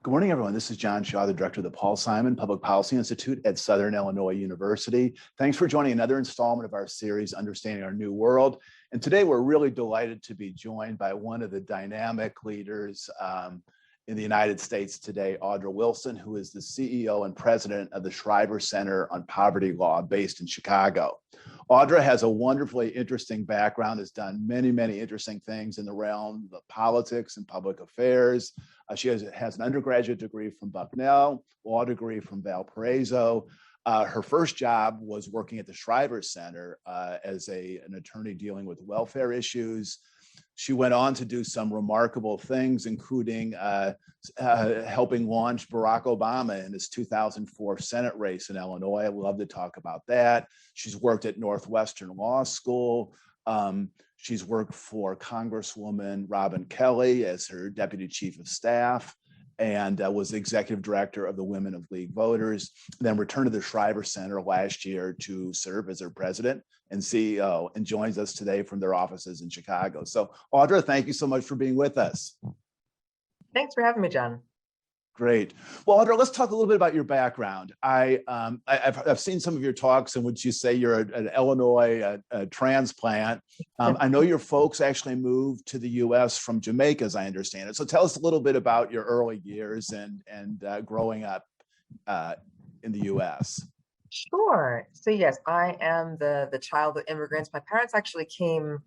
Good morning, everyone. This is John Shaw, the director of the Paul Simon Public Policy Institute at Southern Illinois University. Thanks for joining another installment of our series, Understanding Our New World. And today we're really delighted to be joined by one of the dynamic leaders in the United States today, Audra Wilson, who is the CEO and president of the Shriver Center on Poverty Law based in Chicago. Audra has a wonderfully interesting background, has done many, many interesting things in the realm of politics and public affairs. She has an undergraduate degree from Bucknell, law degree from Valparaiso. Her first job was working at the Shriver Center as an attorney dealing with welfare issues. She went on to do some remarkable things, including helping launch Barack Obama in his 2004 Senate race in Illinois. I'd love to talk about that. She's worked at Northwestern Law School. She's worked for Congresswoman Robin Kelly as her deputy chief of staff and was executive director of the Women of League Voters, then returned to the Shriver Center last year to serve as their president and CEO, and joins us today from their offices in Chicago. So Audra, thank you so much for being with us. Thanks for having me, John. Great. Well, Audra, let's talk a little bit about your background. I've seen some of your talks in which you say you're an Illinois transplant. I know your folks actually moved to the U.S. from Jamaica, as I understand it. So tell us a little bit about your early years and growing up in the U.S. Sure. So yes, I am the child of immigrants. My parents actually came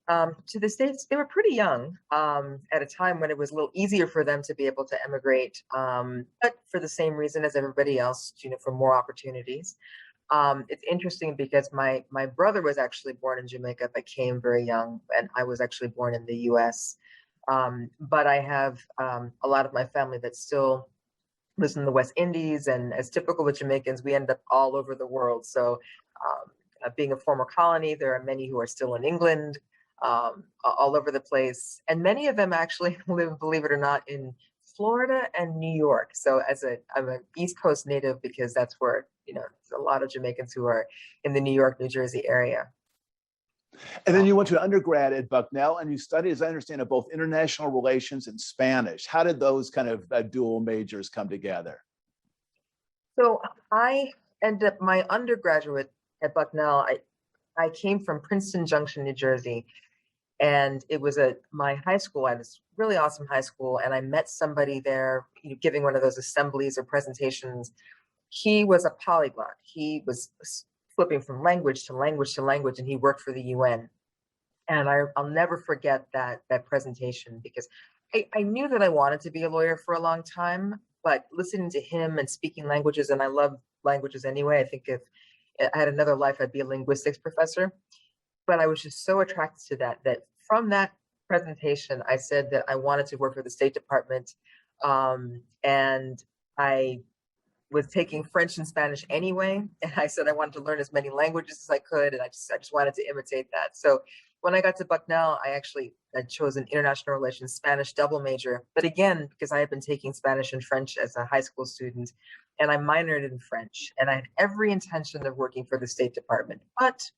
to the States. They were pretty young at a time when it was a little easier for them to be able to emigrate, but for the same reason as everybody else, for more opportunities. It's interesting because my brother was actually born in Jamaica, but came very young, and I was actually born in the U.S. But I have a lot of my family that still lives in the West Indies, and as typical with Jamaicans, we end up all over the world. So being a former colony, there are many who are still in England, all over the place. And many of them actually live, believe it or not, in Florida and New York. So I'm an East Coast native because that's where, there's a lot of Jamaicans who are in the New York, New Jersey area. And then you went to undergrad at Bucknell and you studied, as I understand it, both international relations and Spanish. How did those kind of dual majors come together? So I ended up my undergraduate at Bucknell. I came from Princeton Junction, New Jersey, and it was my high school. I had this really awesome high school, and I met somebody there, giving one of those assemblies or presentations. He was a polyglot. He was flipping from language to language to language, and he worked for the UN. And I'll never forget that presentation because I knew that I wanted to be a lawyer for a long time, but listening to him and speaking languages, and I love languages anyway. I think if I had another life, I'd be a linguistics professor. But I was just so attracted to that from that presentation, I said that I wanted to work for the State Department. And I was taking French and Spanish anyway. And I said I wanted to learn as many languages as I could. And I just wanted to imitate that. So when I got to Bucknell, I chose an international relations Spanish double major. But again, because I had been taking Spanish and French as a high school student, and I minored in French. And I had every intention of working for the State Department. But,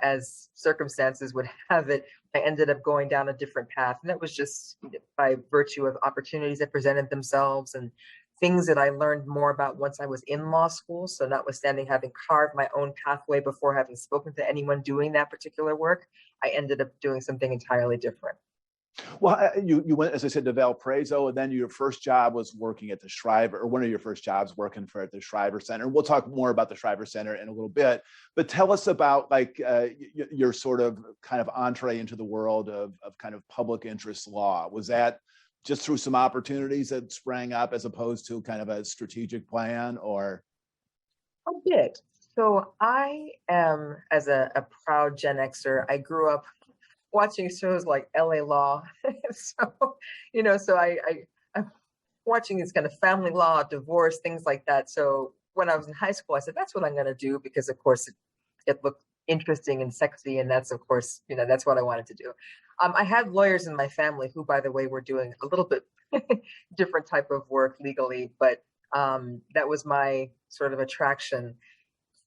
as circumstances would have it, I ended up going down a different path. And that was just by virtue of opportunities that presented themselves and things that I learned more about once I was in law school. So notwithstanding having carved my own pathway before having spoken to anyone doing that particular work, I ended up doing something entirely different. Well, you went, as I said, to Valparaiso, and then your first job was working at the Shriver, or one of your first jobs working at the Shriver Center. We'll talk more about the Shriver Center in a little bit, but tell us about your sort of kind of entree into the world of kind of public interest law. Was that just through some opportunities that sprang up as opposed to kind of a strategic plan, or? A bit. So I am, as a proud Gen Xer, I grew up watching shows like LA Law. So I'm watching this kind of family law, divorce, things like that. So when I was in high school, I said, that's what I'm going to do because, of course, it looked interesting and sexy. And that's, of course, that's what I wanted to do. I had lawyers in my family who, by the way, were doing a little bit different type of work legally, but that was my sort of attraction.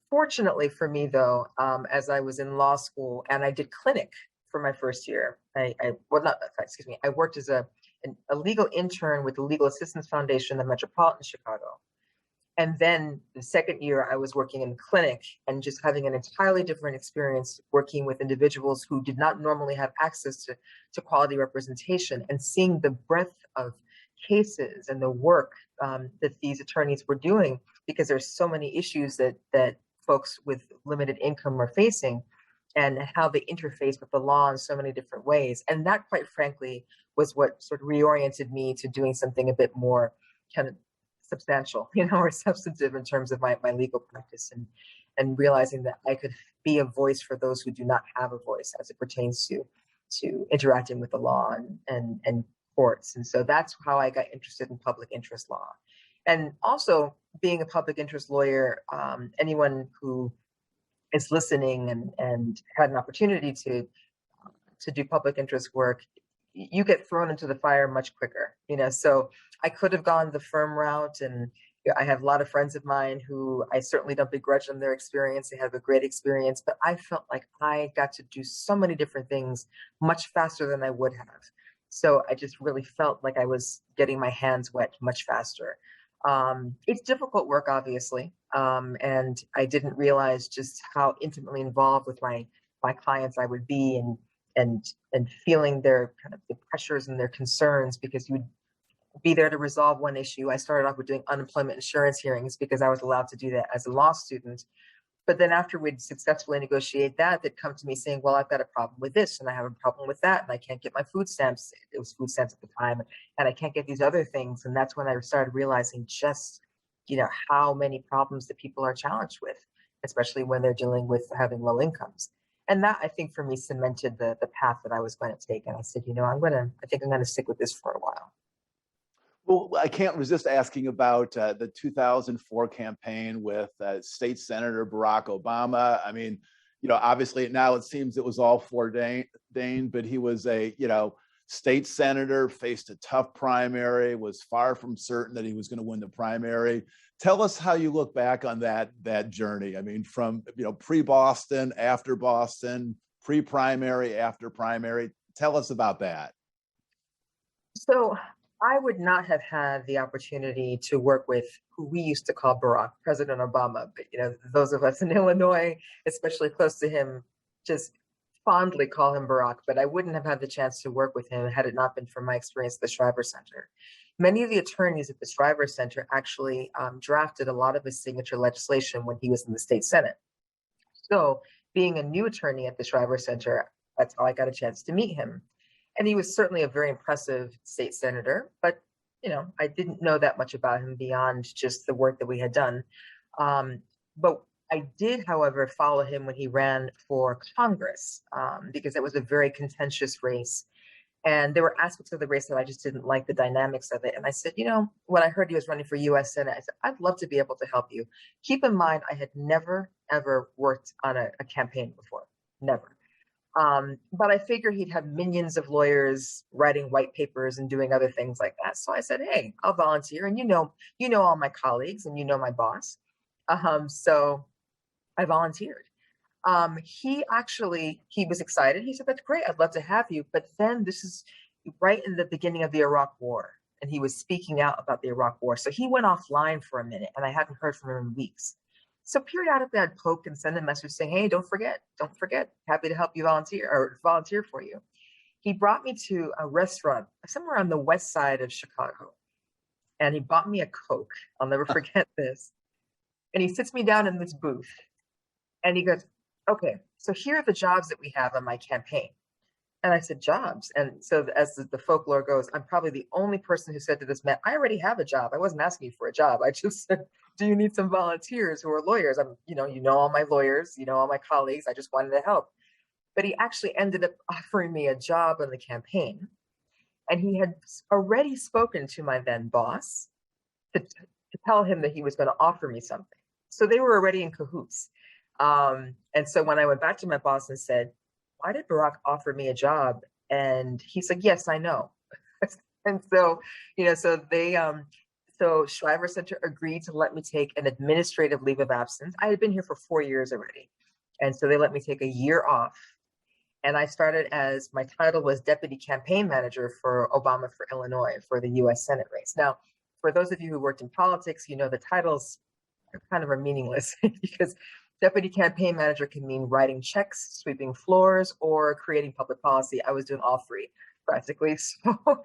Fortunately for me, though, as I was in law school and I did clinic for my first year, I worked as a legal intern with the Legal Assistance Foundation of Metropolitan Chicago. And then the second year, I was working in a clinic and just having an entirely different experience working with individuals who did not normally have access to quality representation, and seeing the breadth of cases and the work that these attorneys were doing, because there's so many issues that folks with limited income are facing, and how they interface with the law in so many different ways. And that, quite frankly, was what sort of reoriented me to doing something a bit more kind of substantial, or substantive in terms of my legal practice, and realizing that I could be a voice for those who do not have a voice as it pertains to interacting with the law and courts. And so that's how I got interested in public interest law. And also, being a public interest lawyer, anyone who is listening and had an opportunity to do public interest work, you get thrown into the fire much quicker, so I could have gone the firm route, and I have a lot of friends of mine who I certainly don't begrudge them their experience. They have a great experience, but I felt like I got to do so many different things much faster than I would have. So I just really felt like I was getting my hands wet much faster. It's difficult work, obviously, and I didn't realize just how intimately involved with my clients I would be, and feeling their kind of the pressures and their concerns, because you would be there to resolve one issue. I started off with doing unemployment insurance hearings because I was allowed to do that as a law student. But then after we'd successfully negotiate that, they'd come to me saying, well, I've got a problem with this, and I have a problem with that, and I can't get my food stamps. It was food stamps at the time, and I can't get these other things. And that's when I started realizing just, how many problems that people are challenged with, especially when they're dealing with having low incomes. And that, I think, for me, cemented the path that I was going to take. And I said, I think I'm going to stick with this for a while. Well, I can't resist asking about the 2004 campaign with State Senator Barack Obama. I mean, obviously now it seems it was all foreordained, but he was a, state senator, faced a tough primary, was far from certain that he was going to win the primary. Tell us how you look back on that journey. I mean, from, pre-Boston, after Boston, pre-primary, after primary. Tell us about that. So I would not have had the opportunity to work with who we used to call Barack, President Obama. But, those of us in Illinois, especially close to him, just fondly call him Barack. But I wouldn't have had the chance to work with him had it not been for my experience at the Shriver Center. Many of the attorneys at the Shriver Center actually drafted a lot of his signature legislation when he was in the state Senate. So being a new attorney at the Shriver Center, that's how I got a chance to meet him. And he was certainly a very impressive state senator, but, I didn't know that much about him beyond just the work that we had done. But I did, however, follow him when he ran for Congress, because it was a very contentious race. And there were aspects of the race that I just didn't like the dynamics of it. And I said, when I heard he was running for U.S. Senate, I said, I'd love to be able to help you. Keep in mind, I had never, ever worked on a campaign before, never. But I figured he'd have minions of lawyers writing white papers and doing other things like that. So I said, hey, I'll volunteer. And you know all my colleagues, and my boss. So I volunteered. He was excited. He said, that's great. I'd love to have you. But then this is right in the beginning of the Iraq War. And he was speaking out about the Iraq War. So he went offline for a minute, and I hadn't heard from him in weeks. So periodically I'd poke and send a message saying, hey, don't forget, happy to help you volunteer for you. He brought me to a restaurant somewhere on the west side of Chicago, and he bought me a Coke. I'll never forget this. And he sits me down in this booth, and he goes, okay, so here are the jobs that we have on my campaign. And I said, jobs? And so as the folklore goes, I'm probably the only person who said to this man, I already have a job. I wasn't asking you for a job. I just said, do you need some volunteers who are lawyers? All my lawyers, all my colleagues. I just wanted to help. But he actually ended up offering me a job on the campaign. And he had already spoken to my then boss to tell him that he was going to offer me something. So they were already in cahoots. And so when I went back to my boss and said, why did Barack offer me a job? And he said, yes, I know. And so, so Shriver Center agreed to let me take an administrative leave of absence. I had been here for 4 years already. And so they let me take a year off. And I started as, my title was Deputy Campaign Manager for Obama for Illinois for the US Senate race. Now, for those of you who worked in politics, you know the titles kind of are meaningless because Deputy Campaign Manager can mean writing checks, sweeping floors, or creating public policy. I was doing all three practically. So,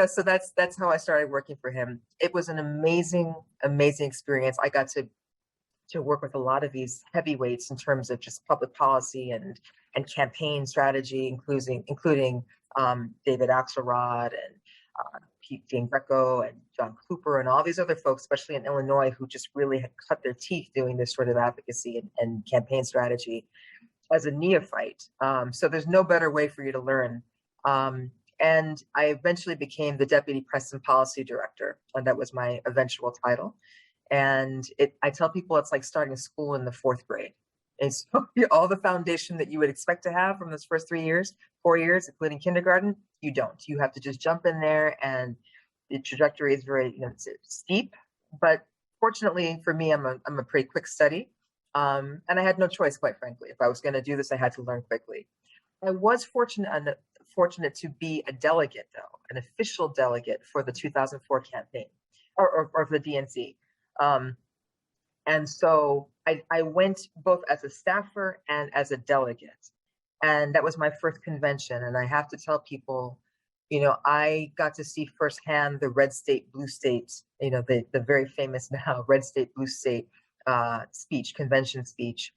so that's how I started working for him. It was an amazing, amazing experience. I got to work with a lot of these heavyweights in terms of just public policy and campaign strategy, including David Axelrod and Pete Jane Greco and John Cooper and all these other folks, especially in Illinois, who just really had cut their teeth doing this sort of advocacy and campaign strategy as a neophyte. So there's no better way for you to learn. And I eventually became the Deputy Press and Policy Director, and that was my eventual title. And I tell people it's like starting school in the fourth grade. It's all the foundation that you would expect to have from those first 4 years, including kindergarten, you don't. You have to just jump in there, and the trajectory is very steep. But fortunately for me, I'm a pretty quick study, and I had no choice, quite frankly. If I was going to do this, I had to learn quickly. I was fortunate to be a delegate, though, an official delegate for the 2004 campaign, or for the DNC. And so I went both as a staffer and as a delegate. And that was my first convention. And I have to tell people, I got to see firsthand the red state, blue state, the very famous now red state, blue state convention speech.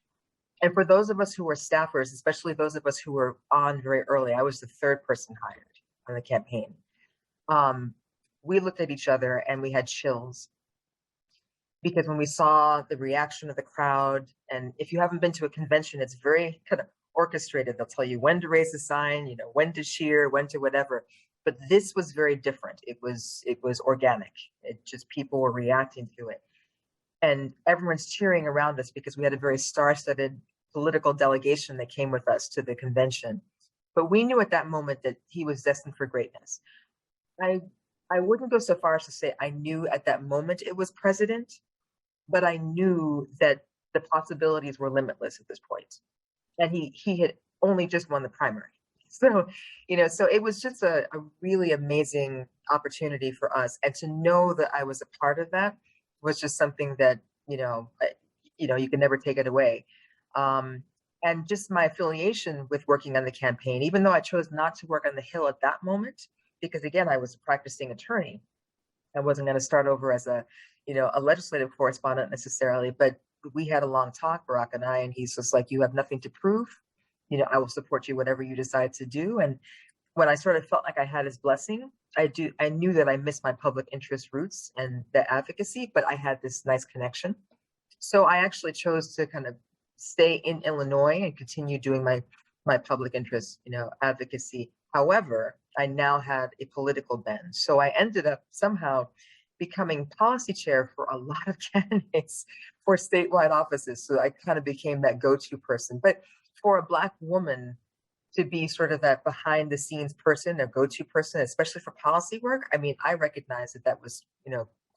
And for those of us who were staffers, especially those of us who were on very early, I was the third person hired on the campaign. We looked at each other and we had chills. Because when we saw the reaction of the crowd, and if you haven't been to a convention, it's very kind of orchestrated. They'll tell you when to raise a sign, when to cheer, when to whatever. But this was very different. It was organic. It just, people were reacting to it. And everyone's cheering around us because we had a very star-studded political delegation that came with us to the convention. But we knew at that moment that he was destined for greatness. I wouldn't go so far as to say I knew at that moment it was president, but I knew that the possibilities were limitless at this point. And he had only just won the primary. So, so it was just a really amazing opportunity for us. And to know that I was a part of that was just something that, you can never take it away. And just my affiliation with working on the campaign, even though I chose not to work on the Hill at that moment, because again, I was a practicing attorney. I wasn't going to start over as a legislative correspondent necessarily, but we had a long talk, Barack and I, and he's just like, you have nothing to prove. I will support you, whatever you decide to do. And when I sort of felt like I had his blessing, I knew that I missed my public interest roots and the advocacy, but I had this nice connection. So I actually chose to kind of stay in Illinois and continue doing my public interest, advocacy. However, I now had a political bend. So I ended up somehow becoming policy chair for a lot of candidates for statewide offices. So I kind of became that go-to person. But for a Black woman to be sort of that behind the scenes person, a go-to person, especially for policy work, I mean, I recognize that was,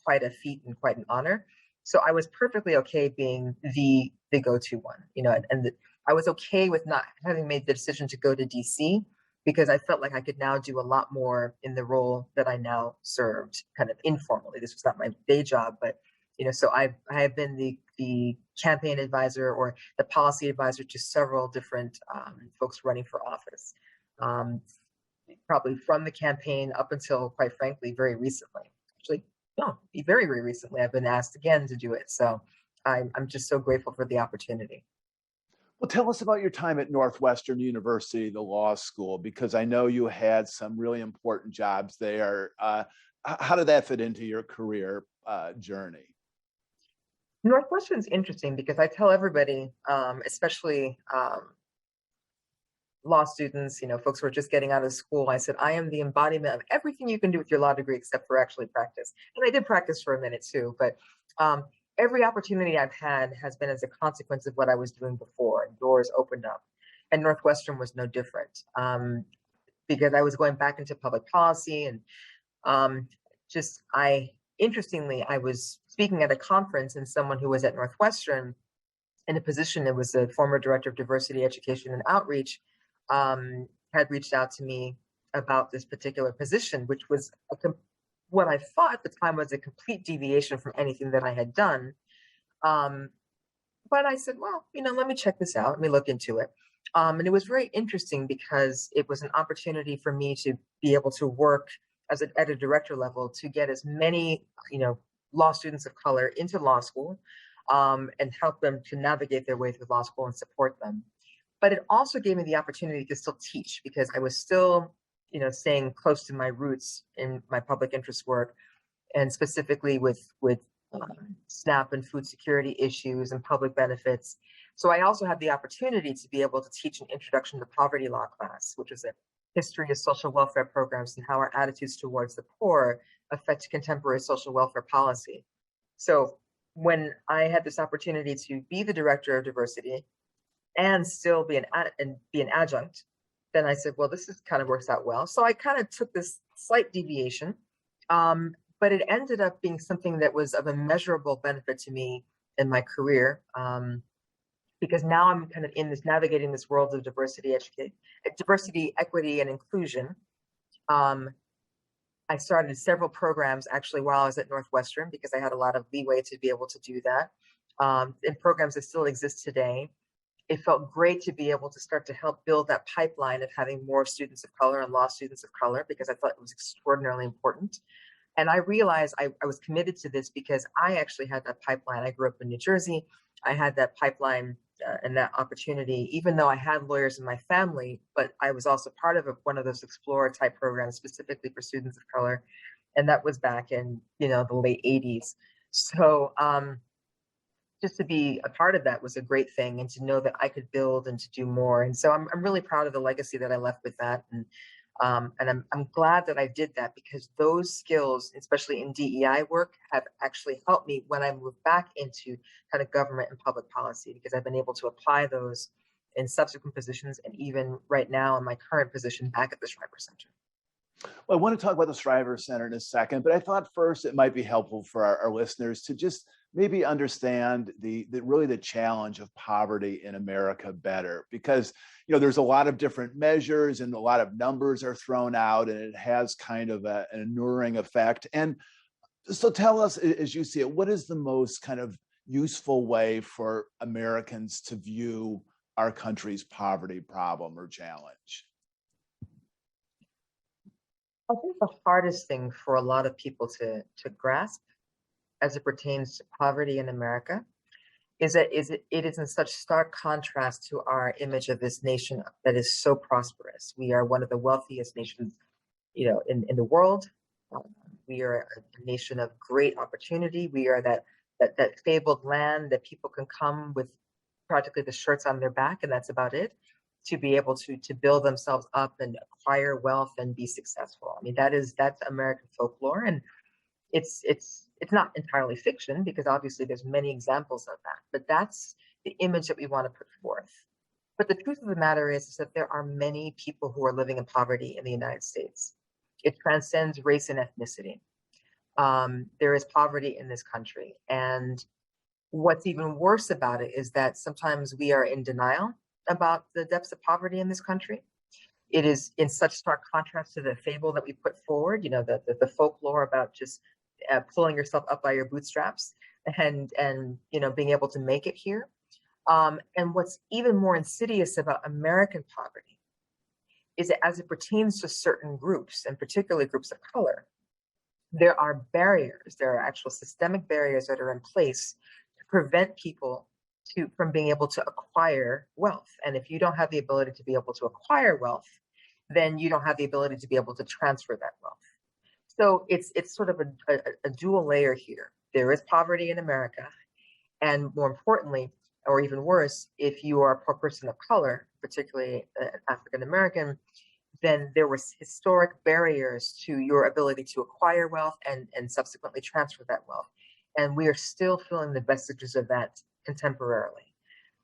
quite a feat and quite an honor. So I was perfectly okay being the go-to one, and I was okay with not having made the decision to go to DC, because I felt like I could now do a lot more in the role that I now served, kind of informally. This was not my day job, but so I have been the campaign advisor or the policy advisor to several different folks running for office, probably from the campaign up until, quite frankly, very recently. Actually, no, very, very recently, I've been asked again to do it. So I'm just so grateful for the opportunity. Well, tell us about your time at Northwestern University, the law school, because I know you had some really important jobs there. How did that fit into your career journey? Northwestern's interesting because I tell everybody, especially law students, folks who are just getting out of school, I said, I am the embodiment of everything you can do with your law degree except for actually practice. And I did practice for a minute too, but every opportunity I've had has been as a consequence of what I was doing before, and doors opened up. And Northwestern was no different, because I was going back into public policy and interestingly, I was speaking at a conference, and someone who was at Northwestern in a position, it was a former director of diversity, education, and outreach, had reached out to me about this particular position, which was what I thought at the time was a complete deviation from anything that I had done. But I said, well, let me check this out. Let me look into it. And it was very interesting because it was an opportunity for me to be able to work at a director level to get as many, law students of color into law school, and help them to navigate their way through law school and support them. But it also gave me the opportunity to still teach because I was still, staying close to my roots in my public interest work, and specifically with SNAP and food security issues and public benefits. So I also had the opportunity to be able to teach an introduction to poverty law class, which is a history of social welfare programs and how our attitudes towards the poor affect contemporary social welfare policy. So when I had this opportunity to be the director of diversity and still be an adjunct, then I said, well, this kind of works out well. So I kind of took this slight deviation, but it ended up being something that was of immeasurable benefit to me in my career, because now I'm kind of navigating this world of diversity, equity, and inclusion. I started several programs actually while I was at Northwestern because I had a lot of leeway to be able to do that, and programs that still exist today. It felt great to be able to start to help build that pipeline of having more students of color and law students of color, because I thought it was extraordinarily important. And I realized I was committed to this because I actually had that pipeline. I grew up in New Jersey. I had that pipeline and that opportunity, even though I had lawyers in my family, but I was also part of one of those Explorer type programs specifically for students of color. And that was back in, the late 80s. So just to be a part of that was a great thing, and to know that I could build and to do more. And so I'm really proud of the legacy that I left with that. And I'm glad that I did that, because those skills, especially in DEI work, have actually helped me when I moved back into kind of government and public policy, because I've been able to apply those in subsequent positions, and even right now in my current position back at the Shriver Center. Well, I want to talk about the Shreiber Center in a second, but I thought first it might be helpful for our listeners to just maybe understand really the challenge of poverty in America better, because there's a lot of different measures and a lot of numbers are thrown out, and it has kind of an enduring effect. And so tell us, as you see it, what is the most kind of useful way for Americans to view our country's poverty problem or challenge? I think the hardest thing for a lot of people to grasp as it pertains to poverty in America is that it is in such stark contrast to our image of this nation that is so prosperous. We are one of the wealthiest nations, in the world. We are a nation of great opportunity. We are that fabled land that people can come with practically the shirts on their back, and that's about it, to be able to build themselves up and acquire wealth and be successful. I mean, that's American folklore, and it's not entirely fiction, because obviously there's many examples of that, but that's the image that we want to put forth. But the truth of the matter is that there are many people who are living in poverty in the United States. It transcends race and ethnicity. There is poverty in this country, and what's even worse about it is that sometimes we are in denial about the depths of poverty in this country. It is in such stark contrast to the fable that we put forward, the folklore about just pulling yourself up by your bootstraps and being able to make it here. And what's even more insidious about American poverty is that as it pertains to certain groups, and particularly groups of color, there are barriers, there are actual systemic barriers that are in place to prevent people from being able to acquire wealth. And if you don't have the ability to be able to acquire wealth, then you don't have the ability to be able to transfer that wealth. So it's sort of a dual layer here. There is poverty in America, and more importantly, or even worse, if you are a poor person of color, particularly African American, then there was historic barriers to your ability to acquire wealth and subsequently transfer that wealth. And we are still feeling the vestiges of that contemporarily.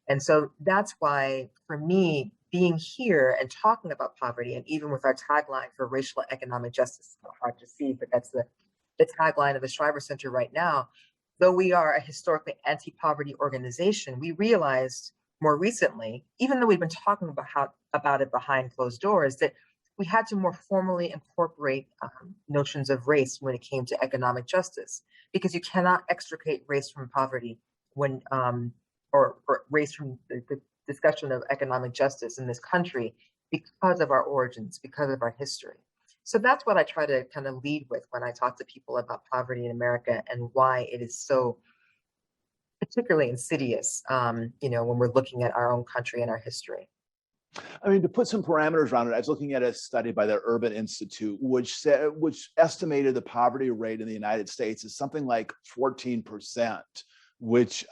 And so that's why, for me, being here and talking about poverty, and even with our tagline for racial economic justice, it's hard to see, but that's the tagline of the Shriver Center right now. Though we are a historically anti-poverty organization, we realized more recently, even though we've been talking about it behind closed doors, that we had to more formally incorporate notions of race when it came to economic justice, because you cannot extricate race from poverty when or race from the discussion of economic justice in this country because of our origins, because of our history. So that's what I try to kind of lead with when I talk to people about poverty in America and why it is so particularly insidious, when we're looking at our own country and our history. I mean, to put some parameters around it, I was looking at a study by the Urban Institute, which estimated the poverty rate in the United States is something like 14%, which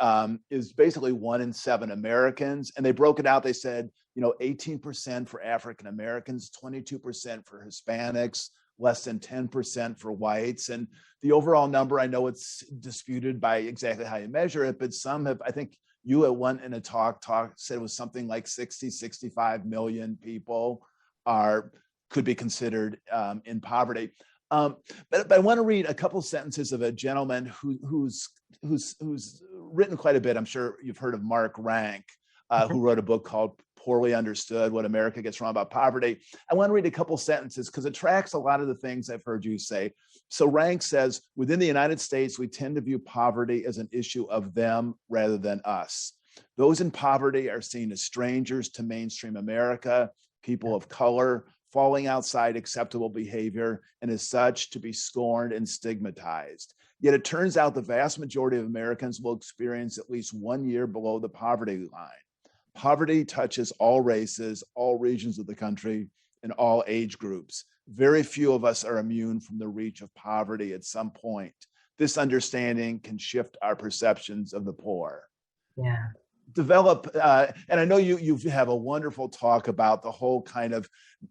is basically 1 in 7 Americans. And they broke it out. They said, 18% for African Americans, 22% for Hispanics, less than 10% for whites. And the overall number, I know it's disputed by exactly how you measure it, but some have, I think you at one in a talk said it was something like 65 million people could be considered in poverty. But I want to read a couple sentences of a gentleman who's written quite a bit. I'm sure you've heard of Mark Rank, who wrote a book called Poorly Understood: What America Gets Wrong About Poverty. I want to read a couple sentences because it tracks a lot of the things I've heard you say. So Rank says, within the United States, we tend to view poverty as an issue of them rather than us. Those in poverty are seen as strangers to mainstream America, people of color, falling outside acceptable behavior, and as such to be scorned and stigmatized. Yet it turns out the vast majority of Americans will experience at least 1 year below the poverty line. Poverty touches all races, all regions of the country, and all age groups. Very few of us are immune from the reach of poverty at some point. This understanding can shift our perceptions of the poor. Yeah. Develop, and I know you have a wonderful talk about the whole kind of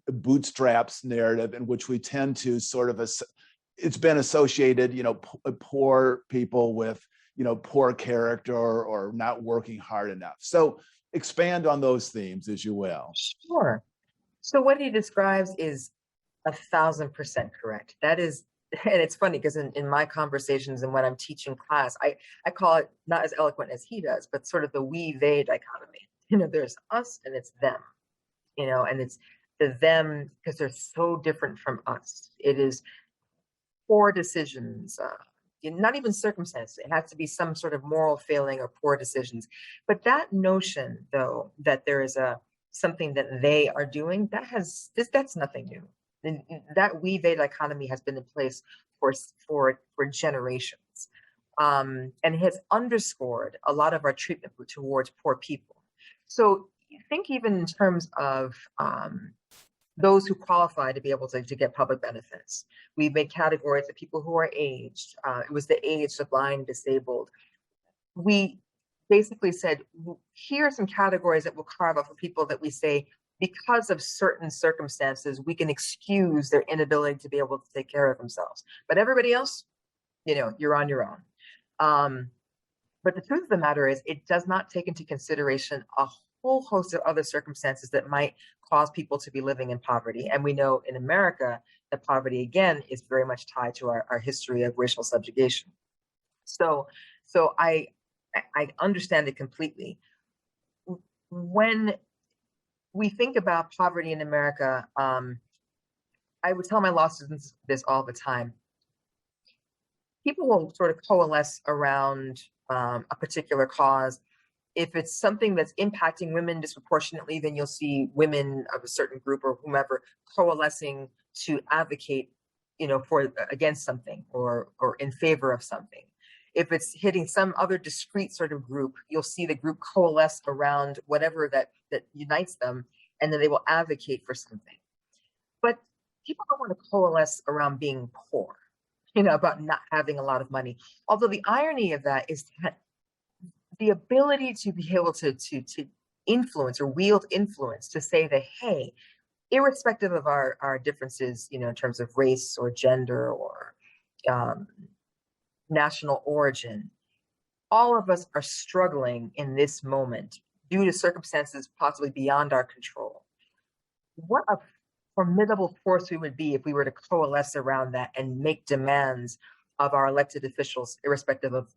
bootstraps narrative in which we tend to sort of, it's been associated, poor people with, poor character or not working hard enough. So expand on those themes, as you will. Sure. So what he describes is 1,000% correct. That is, and it's funny because in my conversations and when I'm teaching class, I call it not as eloquent as he does, but sort of the we, they dichotomy. There's us and it's them, and it's the them because they're so different from us. It is poor decisions, not even circumstance. It has to be some sort of moral failing or poor decisions. But that notion, though, that there is something that they are doing, that's nothing new. And that we-they dichotomy has been in place for generations, and has underscored a lot of our treatment towards poor people. So think even in terms of those who qualify to be able to get public benefits. We made categories of people who are aged. It was the aged, the blind, disabled. We basically said, here are some categories that we'll carve out for people that we say, because of certain circumstances, we can excuse their inability to be able to take care of themselves. But everybody else, you're on your own. But the truth of the matter is, it does not take into consideration a whole host of other circumstances that might cause people to be living in poverty. And we know in America that poverty, again, is very much tied to our history of racial subjugation. So I understand it completely. When we think about poverty in America, I would tell my law students this all the time. People will sort of coalesce around a particular cause. If it's something that's impacting women disproportionately, then you'll see women of a certain group or whomever coalescing to advocate, against something or in favor of something. If it's hitting some other discrete sort of group, you'll see the group coalesce around whatever that unites them, and then they will advocate for something. But people don't want to coalesce around being poor, about not having a lot of money. Although the irony of that is that the ability to be able to influence or wield influence to say that, hey, irrespective of our differences, in terms of race or gender or national origin, all of us are struggling in this moment due to circumstances possibly beyond our control. What a formidable force we would be if we were to coalesce around that and make demands of our elected officials, irrespective of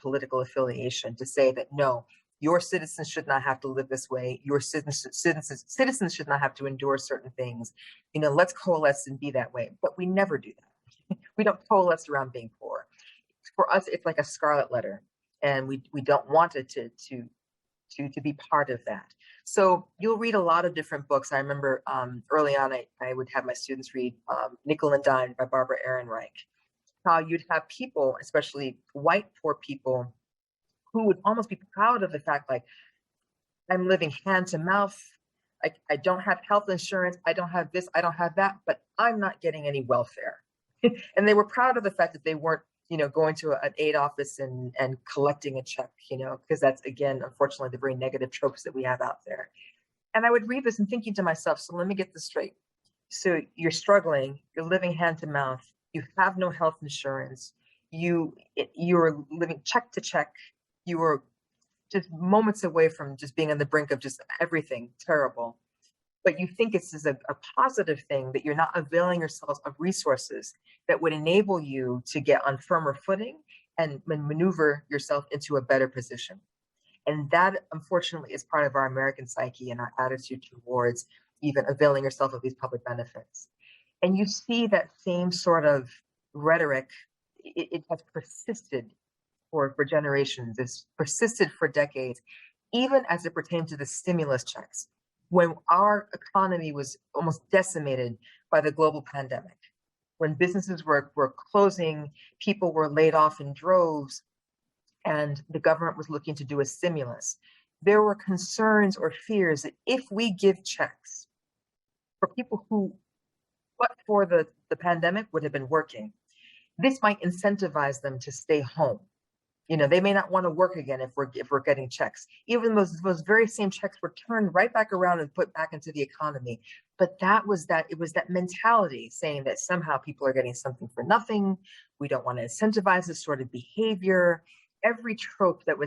political affiliation, to say that, no, Your citizens should not have to live this way. Your citizens should not have to endure certain things. Let's coalesce and be that way. But we never do that. We don't coalesce around being poor. For us, it's like a scarlet letter, and we don't want it to be part of that. So you'll read a lot of different books. I remember early on, I would have my students read Nickel and Dime by Barbara Ehrenreich. How you'd have people, especially white poor people, who would almost be proud of the fact, like, I'm living hand to mouth. I don't have health insurance. I don't have this. I don't have that, but I'm not getting any welfare. And they were proud of the fact that they weren't, going to an aid office and collecting a check, because that's, again, unfortunately, the very negative tropes that we have out there. And I would read this and thinking to myself, so let me get this straight. So you're struggling, you're living hand to mouth, you have no health insurance, you're living check to check, you were just moments away from just being on the brink of just everything terrible. But you think it's a positive thing that you're not availing yourselves of resources that would enable you to get on firmer footing and maneuver yourself into a better position. And that, unfortunately, is part of our American psyche and our attitude towards even availing yourself of these public benefits. And you see that same sort of rhetoric, it has persisted for generations. It's persisted for decades, even as it pertained to the stimulus checks, when our economy was almost decimated by the global pandemic, when businesses were closing, people were laid off in droves, and the government was looking to do a stimulus. There were concerns or fears that if we give checks for people who, but for the pandemic, would have been working, this might incentivize them to stay home. They may not want to work again if we're getting checks. Even those very same checks were turned right back around and put back into the economy. But it was that mentality saying that somehow people are getting something for nothing. We don't want to incentivize this sort of behavior. Every trope that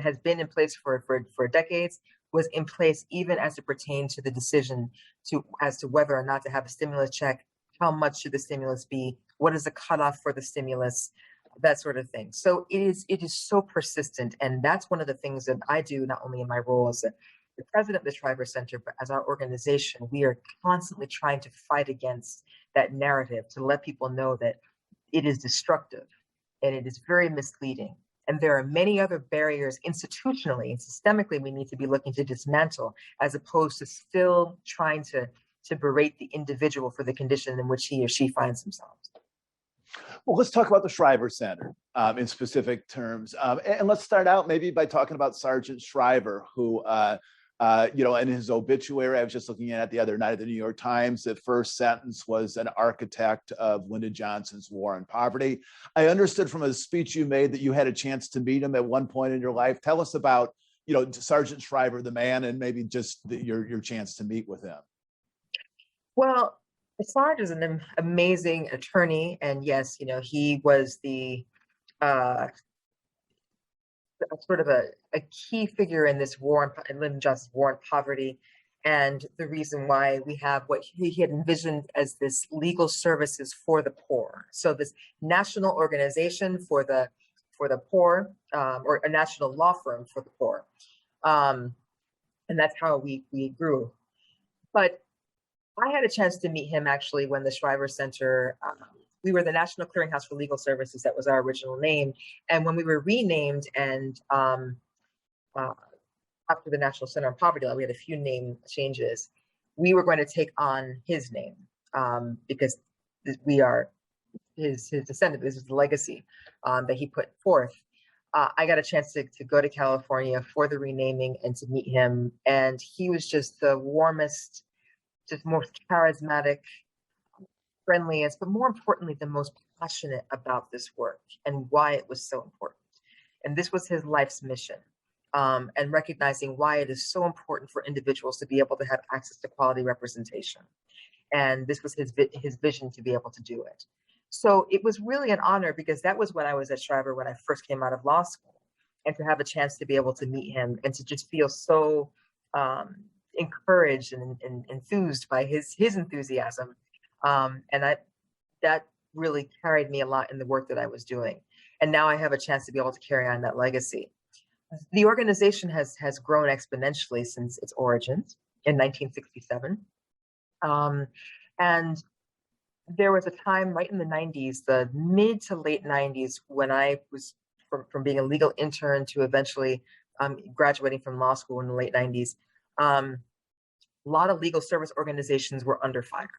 has been in place for decades was in place, even as it pertained to the decision as to whether or not to have a stimulus check. How much should the stimulus be? What is the cutoff for the stimulus? That sort of thing. So it is so persistent. And that's one of the things that I do, not only in my role as the president of the Shriver Center, but as our organization, we are constantly trying to fight against that narrative, to let people know that it is destructive and it is very misleading. And there are many other barriers institutionally and systemically we need to be looking to dismantle, as opposed to still trying to berate the individual for the condition in which he or she finds themselves. Well, let's talk about the Shriver Center in specific terms. And let's start out maybe by talking about Sergeant Shriver, who, in his obituary, I was just looking at it the other night at the New York Times, the first sentence was an architect of Lyndon Johnson's war on poverty. I understood from a speech you made that you had a chance to meet him at one point in your life. Tell us about, Sergeant Shriver, the man, and maybe just your chance to meet with him. Well, Sarge is an amazing attorney, and yes, he was the sort of a key figure in this war, in Lyndon Johnson's war on poverty, and the reason why we have what he had envisioned as this legal services for the poor. So this national organization for the poor, or a national law firm for the poor, and that's how we grew. But I had a chance to meet him actually when the Shriver Center, we were the National Clearinghouse for Legal Services, that was our original name. And when we were renamed and after the National Center on Poverty Law, we had a few name changes. We were going to take on his name because we are his descendant. This is the legacy that he put forth. I got a chance to go to California for the renaming and to meet him. And he was just the warmest, just most charismatic, friendliest, but more importantly, the most passionate about this work and why it was so important. And this was his life's mission, and recognizing why it is so important for individuals to be able to have access to quality representation. And this was his vision to be able to do it. So it was really an honor, because that was when I was at Shriver when I first came out of law school, and to have a chance to be able to meet him and to just feel so encouraged and enthused by his enthusiasm, and that really carried me a lot in the work that I was doing. And now I have a chance to be able to carry on that legacy. the organization has grown exponentially since its origins in 1967. And there was a time right in the 90s, the mid to late 90s, when I was from being a legal intern to eventually graduating from law school in the late 90s. A lot of legal service organizations were under fire.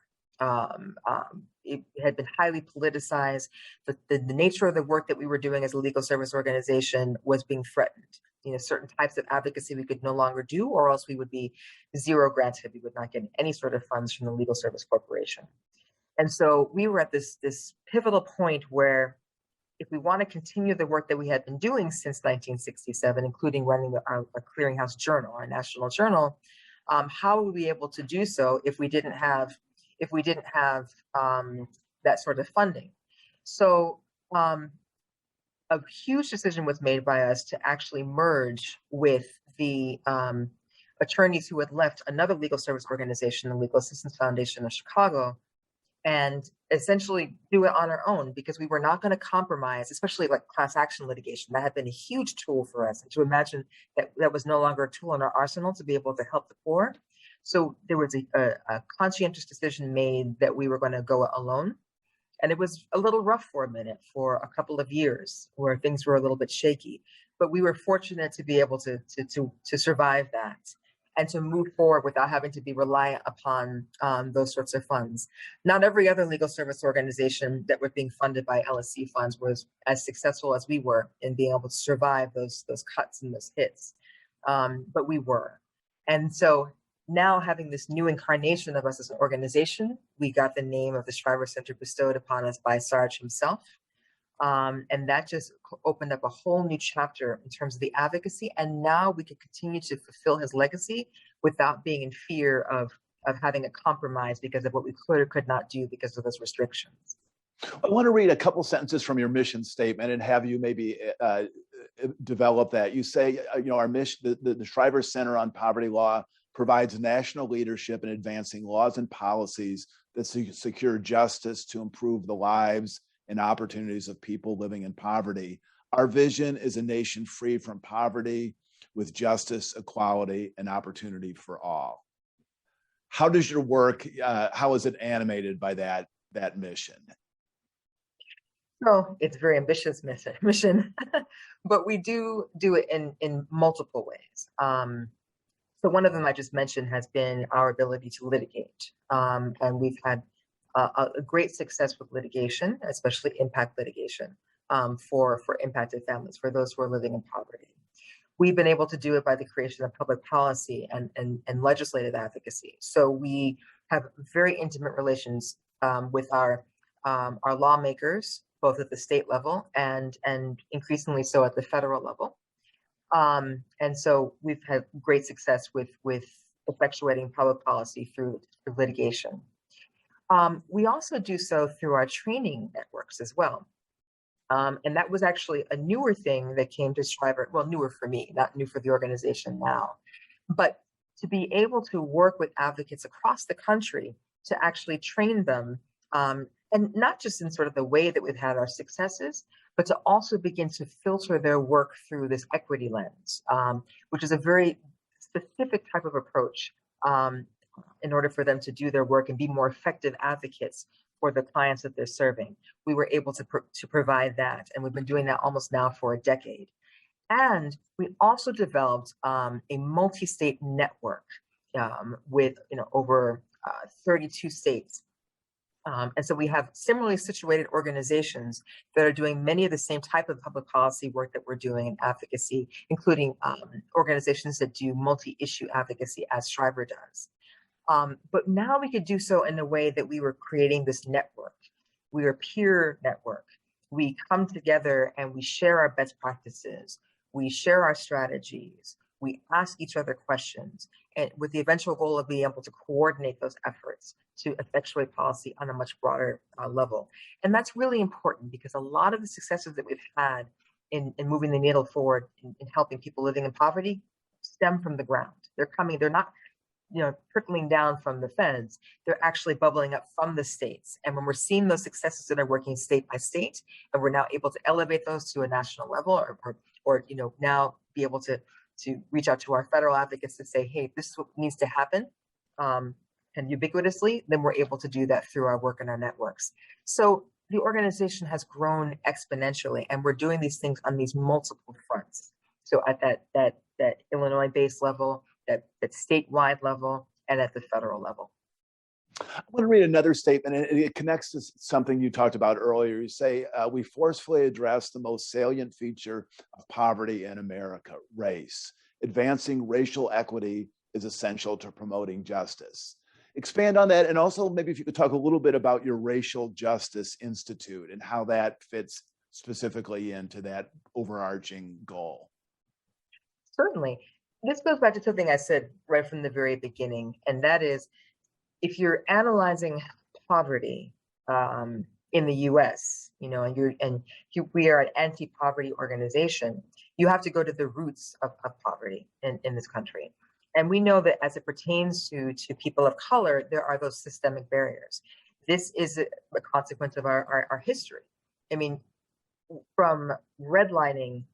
It had been highly politicized. The nature of the work that we were doing as a legal service organization was being threatened. Certain types of advocacy we could no longer do, or else we would be zero granted. We would not get any sort of funds from the Legal Service Corporation. And so we were at this pivotal point where, if we want to continue the work that we had been doing since 1967, including running our clearinghouse journal, our national journal, how would we be able to do so if we didn't have that sort of funding? So a huge decision was made by us to actually merge with the attorneys who had left another legal service organization, the Legal Assistance Foundation of Chicago, and essentially do it on our own, because we were not going to compromise, especially like class action litigation. That had been a huge tool for us. And to imagine that was no longer a tool in our arsenal to be able to help the poor. So there was a conscientious decision made that we were going to go alone. And it was a little rough for a minute, for a couple of years, where things were a little bit shaky. But we were fortunate to be able to survive that and to move forward without having to be reliant upon those sorts of funds. Not every other legal service organization that was being funded by LSC funds was as successful as we were in being able to survive those cuts and those hits, but we were. And so now, having this new incarnation of us as an organization, we got the name of the Shriver Center bestowed upon us by Sarge himself. And that just opened up a whole new chapter in terms of the advocacy. And now we can continue to fulfill his legacy without being in fear of having a compromise because of what we could or could not do because of those restrictions. I want to read a couple sentences from your mission statement and have you maybe develop that. You say, our mission, the Shreiber Center on Poverty Law provides national leadership in advancing laws and policies that secure justice to improve the lives and opportunities of people living in poverty. Our vision is a nation free from poverty with justice, equality, and opportunity for all. How does your work, how is it animated by that mission? So it's a very ambitious mission, but we do it in multiple ways. So one of them I just mentioned has been our ability to litigate. And we've had a great success with litigation, especially impact litigation for impacted families, for those who are living in poverty. We've been able to do it by the creation of public policy and legislative advocacy. So we have very intimate relations with our lawmakers, both at the state level and increasingly so at the federal level. And so we've had great success with effectuating public policy through litigation. We also do so through our training networks as well. And that was actually a newer thing that came to Shriver, well, newer for me, not new for the organization now, but to be able to work with advocates across the country to actually train them, and not just in sort of the way that we've had our successes, but to also begin to filter their work through this equity lens, which is a very specific type of approach in order for them to do their work and be more effective advocates for the clients that they're serving. We were able to provide that, and we've been doing that almost now for a decade. And we also developed a multi-state network with over 32 states. And so we have similarly situated organizations that are doing many of the same type of public policy work that we're doing in advocacy, including organizations that do multi-issue advocacy as Shreiber does. But now we could do so in a way that we were creating this network. We are a peer network. We come together and we share our best practices. We share our strategies. We ask each other questions, and with the eventual goal of being able to coordinate those efforts to effectuate policy on a much broader level. And that's really important because a lot of the successes that we've had in moving the needle forward in helping people living in poverty stem from the ground. They're not trickling down from the feds. They're actually bubbling up from the states. And when we're seeing those successes that are working state by state, and we're now able to elevate those to a national level or now be be able to reach out to our federal advocates to say, hey, this is what needs to happen, and ubiquitously, then we're able to do that through our work and our networks. So the organization has grown exponentially, and we're doing these things on these multiple fronts. So at that Illinois-based level, that statewide level, and at the federal level. I want to read another statement, and it connects to something you talked about earlier. You say, we forcefully address the most salient feature of poverty in America, race. Advancing racial equity is essential to promoting justice. Expand on that, and also maybe if you could talk a little bit about your Racial Justice Institute and how that fits specifically into that overarching goal. Certainly. This goes back to something I said right from the very beginning, and that is, if you're analyzing poverty in the U.S., we are an anti-poverty organization, you have to go to the roots of poverty in this country. And we know that as it pertains to people of color, there are those systemic barriers. This is a consequence of our history. I mean, from redlining,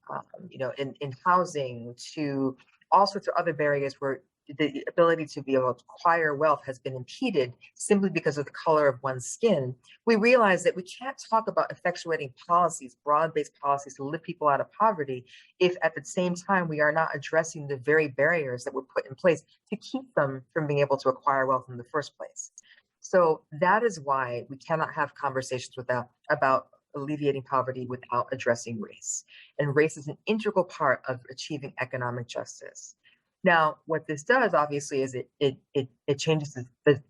in housing, to all sorts of other barriers where the ability to be able to acquire wealth has been impeded simply because of the color of one's skin. We realize that we can't talk about effectuating policies, broad-based policies to lift people out of poverty, if at the same time we are not addressing the very barriers that were put in place to keep them from being able to acquire wealth in the first place. So that is why we cannot have conversations about alleviating poverty without addressing race. And race is an integral part of achieving economic justice. Now, what this does, obviously, is it changes the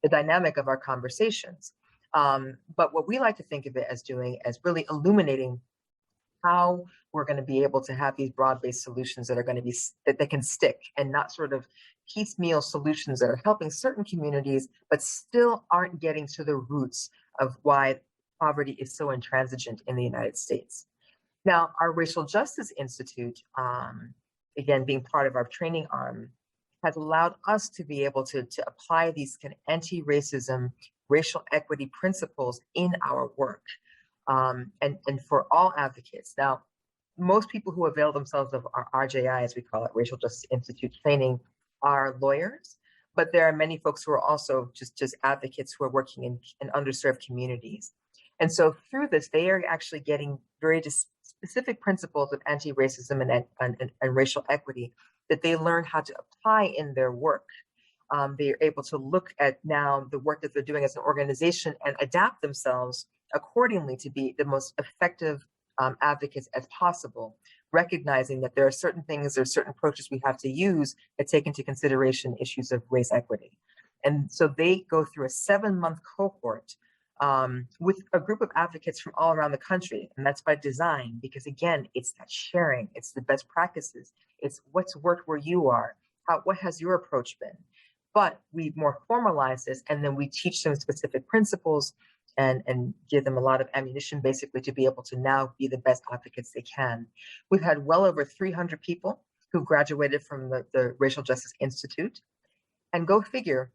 dynamic of our conversations. But what we like to think of it as doing is really illuminating how we're going to be able to have these broad-based solutions that are going to be that can stick, and not sort of piecemeal solutions that are helping certain communities, but still aren't getting to the roots of why poverty is so intransigent in the United States. Now, our Racial Justice Institute, again, being part of our training arm, has allowed us to be able to apply these kind of anti-racism, racial equity principles in our work, and for all advocates. Now, most people who avail themselves of our RJI, as we call it, Racial Justice Institute training, are lawyers, but there are many folks who are also just advocates who are working in underserved communities. And so through this, they are actually getting very specific principles of anti-racism and racial equity that they learn how to apply in their work. They are able to look at now the work that they're doing as an organization and adapt themselves accordingly to be the most effective advocates as possible, recognizing that there are certain things, there are certain approaches we have to use that take into consideration issues of race equity. And so they go through a 7-month cohort with a group of advocates from all around the country. And that's by design, because again, it's that sharing, it's the best practices, it's what's worked where you are, what has your approach been? But we more formalize this, and then we teach them specific principles and give them a lot of ammunition basically to be able to now be the best advocates they can. We've had well over 300 people who graduated from the Racial Justice Institute. And go figure,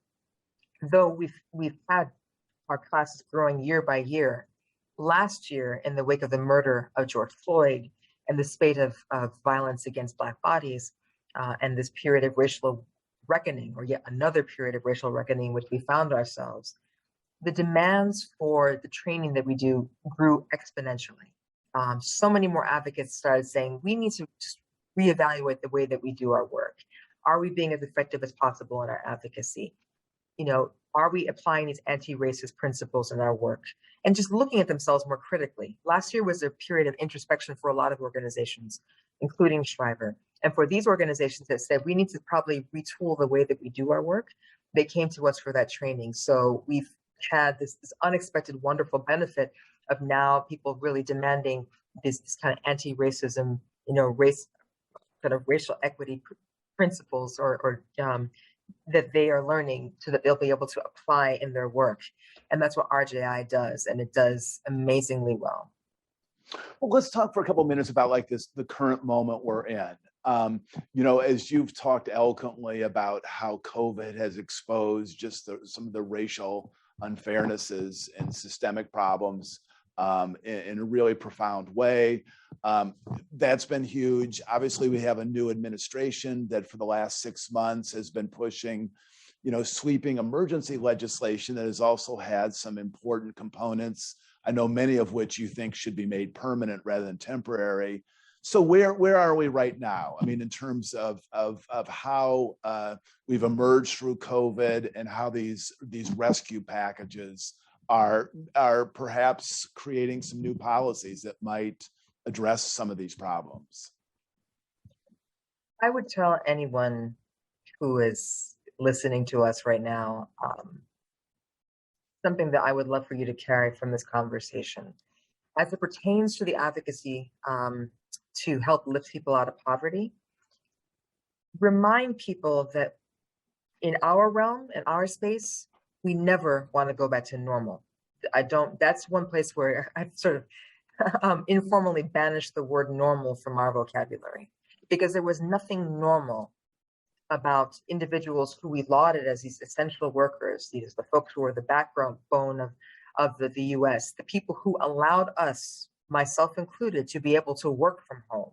though we've had our classes growing year by year, last year, in the wake of the murder of George Floyd and the spate of violence against Black bodies, and this period of racial reckoning, or yet another period of racial reckoning, which we found ourselves, the demands for the training that we do grew exponentially. So many more advocates started saying, we need to just reevaluate the way that we do our work. Are we being as effective as possible in our advocacy? Are we applying these anti-racist principles in our work? And just looking at themselves more critically. Last year was a period of introspection for a lot of organizations, including Shriver. And for these organizations that said, we need to probably retool the way that we do our work, they came to us for that training. So we've had this unexpected, wonderful benefit of now people really demanding this kind of anti-racism, racial equity principles or that they are learning, so that they'll be able to apply in their work. And that's what RJI does, and it does amazingly well. Well, let's talk for a couple of minutes about the current moment we're in. As you've talked eloquently about how COVID has exposed just some of the racial unfairnesses and systemic problems in a really profound way. That's been huge. Obviously, we have a new administration that for the last 6 months has been pushing, sweeping emergency legislation that has also had some important components. I know many of which you think should be made permanent rather than temporary. So where are we right now? I mean, in terms of how we've emerged through COVID and how these rescue packages are perhaps creating some new policies that might address some of these problems. I would tell anyone who is listening to us right now, something that I would love for you to carry from this conversation. As it pertains to the advocacy to help lift people out of poverty, remind people that in our realm, in our space, we never want to go back to normal. That's one place where I've sort of informally banished the word normal from our vocabulary, because there was nothing normal about individuals who we lauded as these essential workers, the folks who were the backbone of the US, the people who allowed us, myself included, to be able to work from home,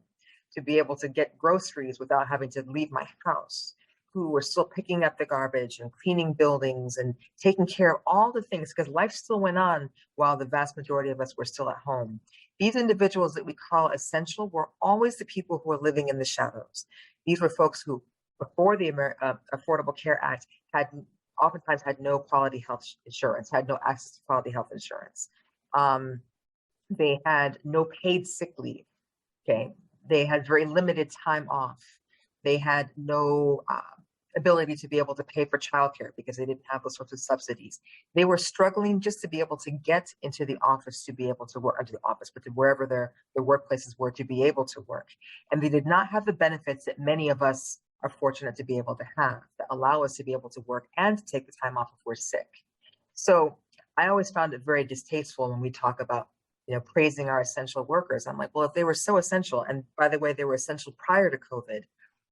to be able to get groceries without having to leave my house, who were still picking up the garbage and cleaning buildings and taking care of all the things, because life still went on while the vast majority of us were still at home. These individuals that we call essential were always the people who were living in the shadows. These were folks who, before the Affordable Care Act, oftentimes had no quality health insurance, had no access to quality health insurance. They had no paid sick leave. Okay, they had very limited time off. They had no ability to be able to pay for childcare because they didn't have those sorts of subsidies. They were struggling just to be able to get into the office, to be able to work, into the office, but to wherever their workplaces were, to be able to work. And they did not have the benefits that many of us are fortunate to be able to have, that allow us to be able to work and to take the time off if we're sick. So I always found it very distasteful when we talk about, praising our essential workers. I'm like, well, if they were so essential, and by the way, they were essential prior to COVID,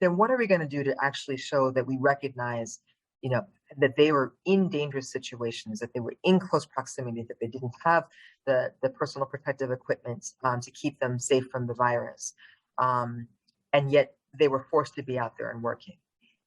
then what are we going to do to actually show that we recognize, that they were in dangerous situations, that they were in close proximity, that they didn't have the personal protective equipment to keep them safe from the virus. And yet they were forced to be out there and working.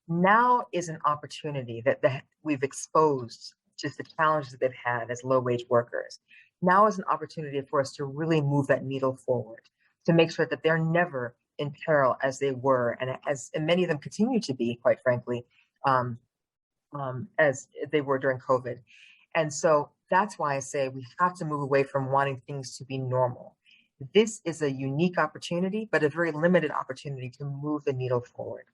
Now is an opportunity that we've exposed just the challenges that they've had as low-wage workers. Now is an opportunity for us to really move that needle forward, to make sure that they're never in peril as they were, and many of them continue to be, quite frankly, as they were during COVID. And so that's why I say we have to move away from wanting things to be normal. This is a unique opportunity, but a very limited opportunity to move the needle forward.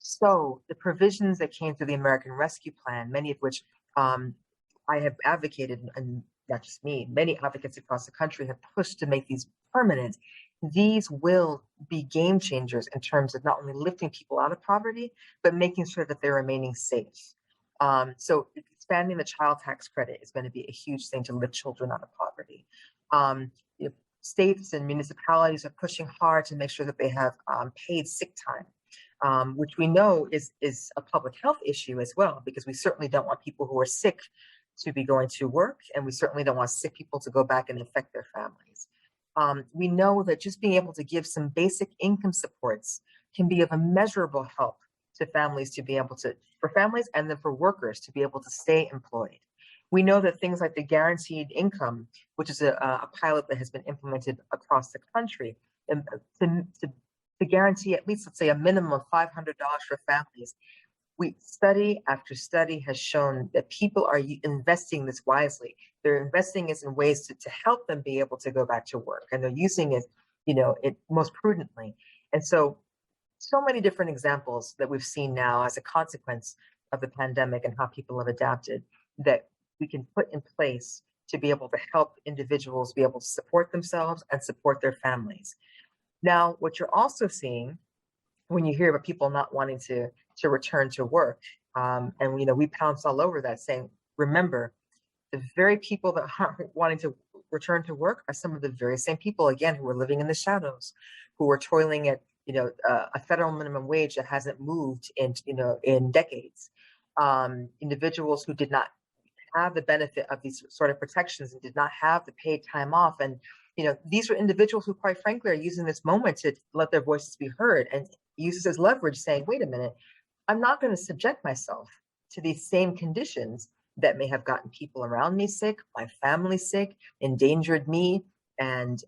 So the provisions that came through the American Rescue Plan, many of which I have advocated, and not just me, many advocates across the country have pushed to make these permanent. These will be game changers in terms of not only lifting people out of poverty, but making sure that they're remaining safe. So expanding the child tax credit is going to be a huge thing to lift children out of poverty. States and municipalities are pushing hard to make sure that they have paid sick time, which we know is a public health issue as well, because we certainly don't want people who are sick to be going to work, and we certainly don't want sick people to go back and infect their families. We know that just being able to give some basic income supports can be of immeasurable help to families, for families and then for workers to be able to stay employed. We know that things like the guaranteed income, which is a pilot that has been implemented across the country, and to guarantee at least, let's say, a minimum of $500 for families. Study after study has shown that people are investing this wisely. They're investing it in ways to help them be able to go back to work, and they're using it, it most prudently. And so many different examples that we've seen now as a consequence of the pandemic and how people have adapted that we can put in place to be able to help individuals be able to support themselves and support their families. Now, what you're also seeing when you hear about people not wanting to return to work, and we pounce all over that, saying, remember, the very people that aren't wanting to return to work are some of the very same people, again, who are living in the shadows, who are toiling at a federal minimum wage that hasn't moved in decades. Individuals who did not have the benefit of these sort of protections and did not have the paid time off. And, these are individuals who, quite frankly, are using this moment to let their voices be heard and use this as leverage, saying, wait a minute, I'm not going to subject myself to these same conditions that may have gotten people around me sick, my family sick, endangered me, and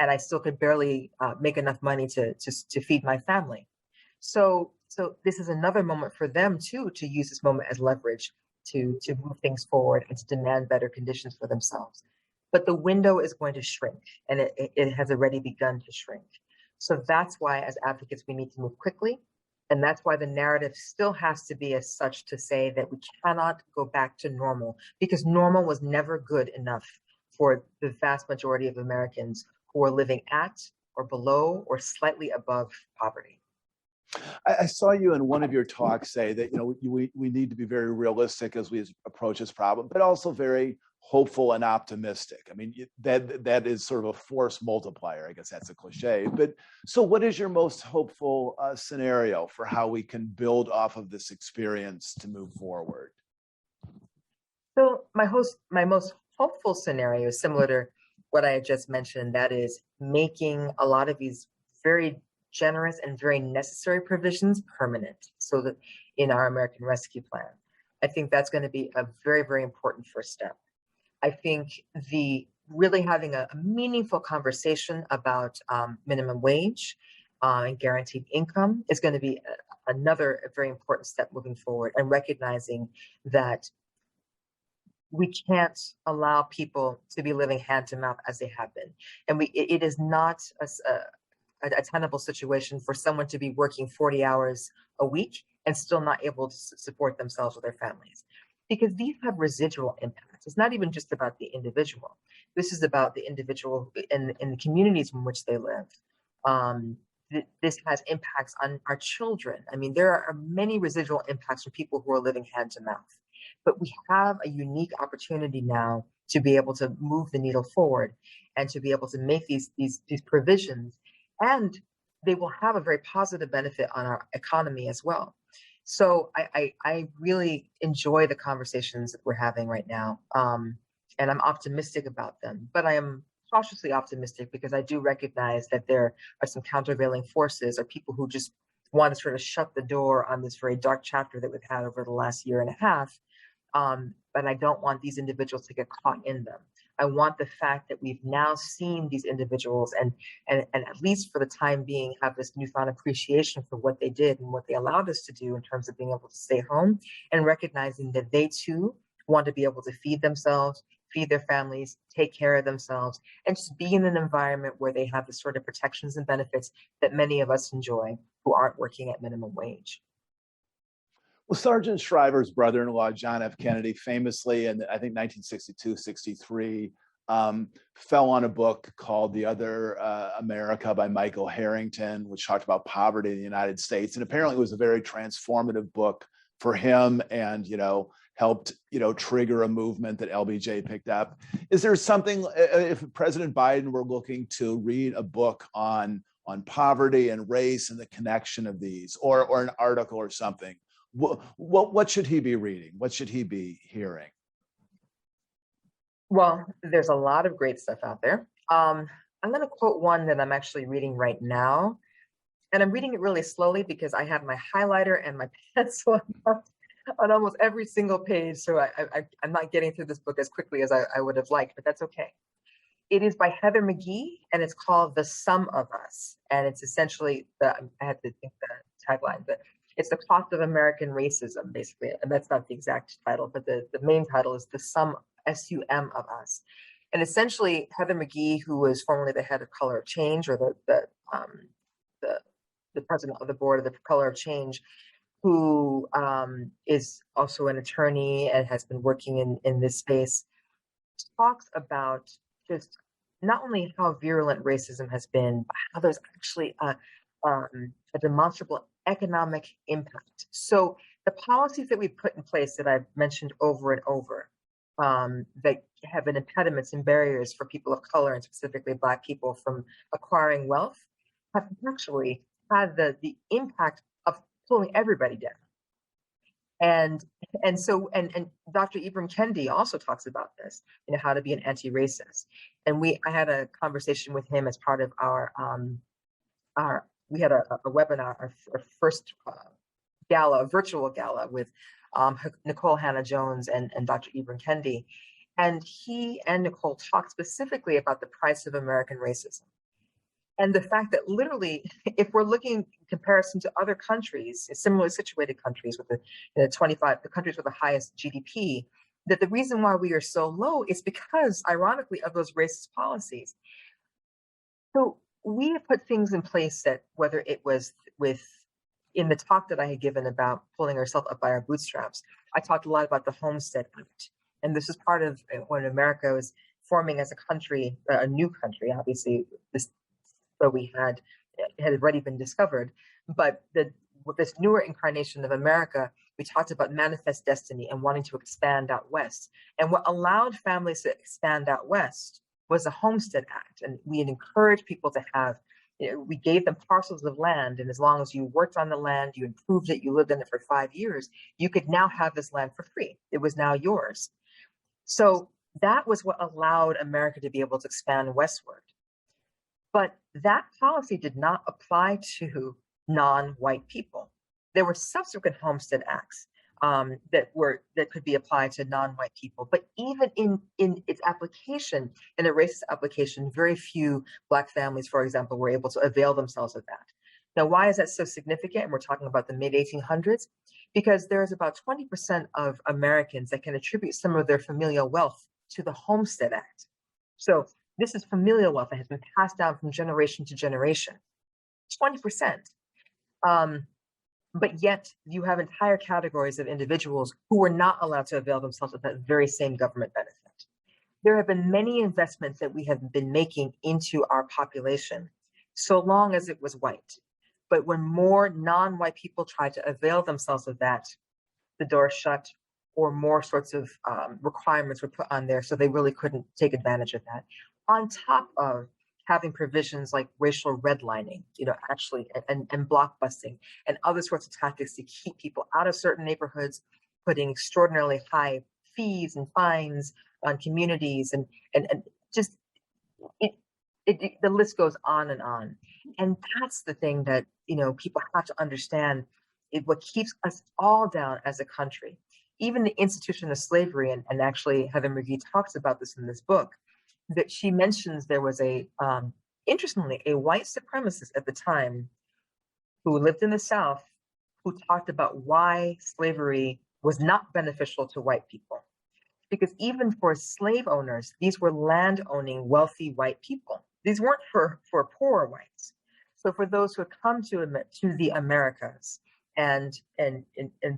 I still could barely make enough money to feed my family. So this is another moment for them too, to use this moment as leverage to move things forward and to demand better conditions for themselves. But the window is going to shrink, and it has already begun to shrink. So that's why, as advocates, we need to move quickly. And that's why the narrative still has to be as such, to say that we cannot go back to normal, because normal was never good enough for the vast majority of Americans who are living at or below or slightly above poverty. I saw you in one of your talks say that we need to be very realistic as we approach this problem, but also very hopeful and optimistic. I mean, that is sort of a force multiplier. I guess that's a cliche. But so, what is your most hopeful scenario for how we can build off of this experience to move forward? So my most hopeful scenario is similar to what I had just mentioned. That is making a lot of these very generous and very necessary provisions permanent, so that in our American Rescue Plan, I think that's going to be a very, very important first step. I think really having a meaningful conversation about minimum wage and guaranteed income is going to be another very important step moving forward, and recognizing that we can't allow people to be living hand to mouth as they have been. And it is not a tenable situation for someone to be working 40 hours a week and still not able to support themselves or their families, because these have residual impacts. It's not even just about the individual. This is about the individual in the communities in which they live. This has impacts on our children. I mean, there are many residual impacts for people who are living hand to mouth. But we have a unique opportunity now to be able to move the needle forward and to be able to make these provisions, and they will have a very positive benefit on our economy as well. So I really enjoy the conversations that we're having right now, and I'm optimistic about them. But I am cautiously optimistic because I do recognize that there are some countervailing forces, or people who just want to sort of shut the door on this very dark chapter that we've had over the last year and a half. But I don't want these individuals to get caught in them. I want the fact that we've now seen these individuals and at least for the time being have this newfound appreciation for what they did and what they allowed us to do in terms of being able to stay home, and recognizing that they too want to be able to feed themselves, feed their families, take care of themselves, and just be in an environment where they have the sort of protections and benefits that many of us enjoy who aren't working at minimum wage. Well, Sergeant Shriver's brother-in-law, John F. Kennedy, famously in, I think, 1962-63, fell on a book called The Other America by Michael Harrington, which talked about poverty in the United States. And apparently it was a very transformative book for him, and, helped, trigger a movement that LBJ picked up. Is there something, if President Biden were looking to read a book on poverty and race and the connection of these, or an article or something, what should he be reading? What should he be hearing? Well, there's a lot of great stuff out there. I'm going to quote one that I'm actually reading right now. And I'm reading it really slowly because I have my highlighter and my pencil on almost every single page. So I'm not getting through this book as quickly as I would have liked, but that's okay. It is by Heather McGhee, and it's called The Sum of Us. And it's essentially, I had to think the tagline, but it's the cost of American racism, basically. And that's not the exact title, but the main title is The Sum, S-U-M of Us. And essentially, Heather McGhee, who was formerly the head of Color of Change, or the president of the board of the Color of Change, who is also an attorney and has been working in this space, talks about just not only how virulent racism has been, but how there's actually a demonstrable economic impact. So the policies that we put in place that I've mentioned over and over, that have been impediments and barriers for people of color, and specifically Black people, from acquiring wealth, have actually had the impact of pulling everybody down. And and Dr. Ibram Kendi also talks about this, how to be an anti-racist. And I had a conversation with him as part of we had a webinar, our first gala, a virtual gala with Nicole Hannah-Jones and Dr. Ibram Kendi. And he and Nicole talked specifically about the price of American racism. And the fact that literally, if we're looking in comparison to other countries, similarly situated countries with the countries with the highest GDP, that the reason why we are so low is because, ironically, of those racist policies. So we have put things in place that, whether it was in the talk that I had given about pulling ourselves up by our bootstraps, I talked a lot about the Homestead Act. And this is part of when America was forming as a country, a new country, obviously, but it had already been discovered. But with this newer incarnation of America, we talked about manifest destiny and wanting to expand out west. And what allowed families to expand out west was the Homestead Act. And we had encouraged people to have, we gave them parcels of land. And as long as you worked on the land, you improved it, you lived in it for 5 years, you could now have this land for free. It was now yours. So that was what allowed America to be able to expand westward. But that policy did not apply to non-white people. There were subsequent Homestead Acts that could be applied to non-white people. But even in its application, in a racist application, very few Black families, for example, were able to avail themselves of that. Now, why is that so significant? And we're talking about the mid-1800s, because there's about 20% of Americans that can attribute some of their familial wealth to the Homestead Act. So this is familial wealth that has been passed down from generation to generation, 20%. But yet you have entire categories of individuals who were not allowed to avail themselves of that very same government benefit. There have been many investments that we have been making into our population, so long as it was white. But when more non-white people tried to avail themselves of that, the door shut, or more sorts of requirements were put on there, so they really couldn't take advantage of that. On top of having provisions like racial redlining, and block busting and other sorts of tactics to keep people out of certain neighborhoods, putting extraordinarily high fees and fines on communities, and just the list goes on and on. And that's the thing that people have to understand. What keeps us all down as a country, even the institution of slavery, and actually Heather McGee talks about this in this book, that she mentions there was interestingly, a white supremacist at the time who lived in the South, who talked about why slavery was not beneficial to white people. Because even for slave owners, these were land-owning, wealthy white people. These weren't for poor whites. So for those who had come to the Americas and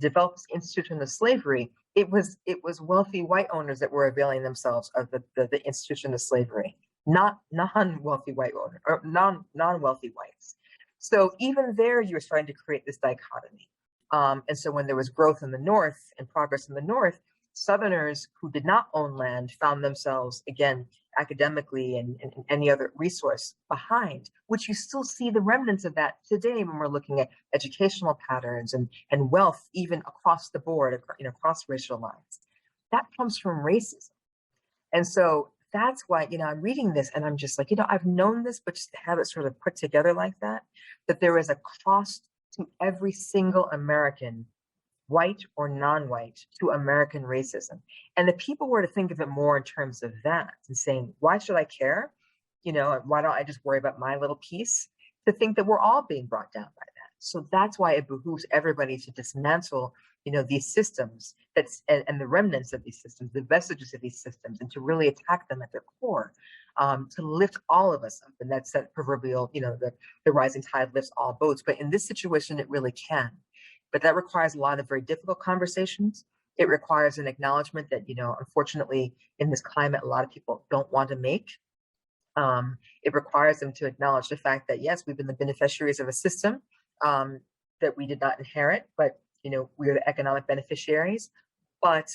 developed this institution of slavery, it was wealthy white owners that were availing themselves of the institution of slavery, not non-wealthy white owners or non-wealthy whites. So even there, you're starting to create this dichotomy. And so when there was growth in the North and progress in the North, Southerners who did not own land found themselves, again, academically and any other resource behind, which you still see the remnants of that today when we're looking at educational patterns and wealth, even across the board, across racial lines. That comes from racism. And so that's why, I'm reading this and I'm just like, I've known this, but just to have it sort of put together like that there is a cost to every single American, white or non-white, to American racism. And if people were to think of it more in terms of that and saying, why should I care? Why don't I just worry about my little piece? To think that we're all being brought down by that. So that's why it behooves everybody to dismantle, these systems and the remnants of these systems, the vestiges of these systems, and to really attack them at their core, to lift all of us up. And that's that proverbial, the rising tide lifts all boats. But in this situation, it really can. But that requires a lot of very difficult conversations. It requires an acknowledgement that, unfortunately, in this climate, a lot of people don't want to make. It requires them to acknowledge the fact that, yes, we've been the beneficiaries of a system that we did not inherit, but, we are the economic beneficiaries. But